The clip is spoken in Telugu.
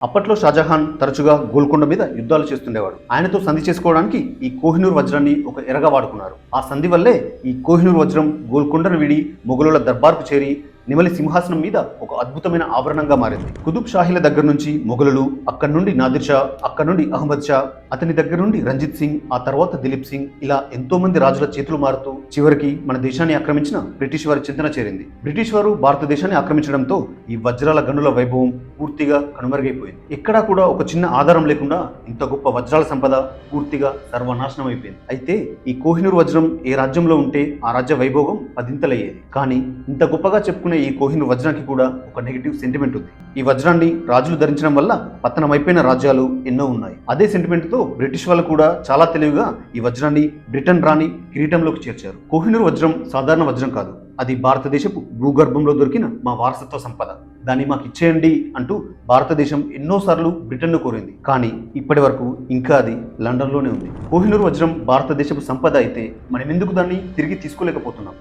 అప్పట్లో షాజహాన్ తరచుగా గోల్కొండ మీద యుద్ధాలు చేస్తుండేవాడు. ఆయనతో సంధి చేసుకోవడానికి ఈ కోహినూర్ వజ్రాన్ని ఒక ఎరగా వాడుకున్నారు. ఆ సంధి వల్లే ఈ కోహినూర్ వజ్రం గోల్కొండను వీడి మొఘలుల దర్బార్కు చేరి నిమలి సింహాసనం మీద ఒక అద్భుతమైన ఆభరణంగా మారింది. కుతుబ్ షాహీల దగ్గర నుంచి మొఘలులు, అక్కడి నుండి నాదిర్ షా, అక్కడి నుండి అహ్మద్ షా, అతని దగ్గర నుండి రంజిత్ సింగ్, ఆ తర్వాత దిలీప్ సింగ్, ఇలా ఎంతో మంది రాజుల చేతులు మారుతూ చివరికి మన దేశాన్ని ఆక్రమించిన బ్రిటిష్ వారి చింతన చేరింది. బ్రిటిష్ వారు భారతదేశాన్ని ఆక్రమించడంతో ఈ వజ్రాల గనుల వైభవం పూర్తిగా కనుమరుగైపోయింది. ఎక్కడా కూడా ఒక చిన్న ఆధారం లేకుండా ఇంత గొప్ప వజ్రాల సంపద పూర్తిగా సర్వనాశనం అయిపోయింది. అయితే ఈ కోహినూర్ వజ్రం ఏ రాజ్యంలో ఉంటే ఆ రాజ్య వైభోగం పదింతలయ్యేది. కానీ ఇంత గొప్పగా చెప్పుకునే ఈ కోహినూర్ వజ్రానికి కూడా ఒక నెగిటివ్ సెంటిమెంట్ ఉంది. ఈ వజ్రాన్ని రాజులు ధరించడం వల్ల పతనమైపోయిన రాజ్యాలు ఎన్నో ఉన్నాయి. అదే సెంటిమెంట్ తో బ్రిటిష్ వాళ్ళు కూడా చాలా తెలివిగా ఈ వజ్రాన్ని బ్రిటన్ రాణి కిరీటంలోకి చేర్చారు. కోహినూర్ వజ్రం సాధారణ వజ్రం కాదు, అది భారతదేశపు భూగర్భంలో దొరికిన మా వారసత్వ సంపద. దాన్ని మాకు ఇచ్చేయండి అంటూ భారతదేశం ఎన్నోసార్లు బ్రిటన్ను కోరింది. కానీ ఇప్పటి వరకు ఇంకా అది లండన్లోనే ఉంది. కోహినూర్ వజ్రం భారతదేశపు సంపద అయితే మనం ఎందుకు దాన్ని తిరిగి తీసుకోలేకపోతున్నాం?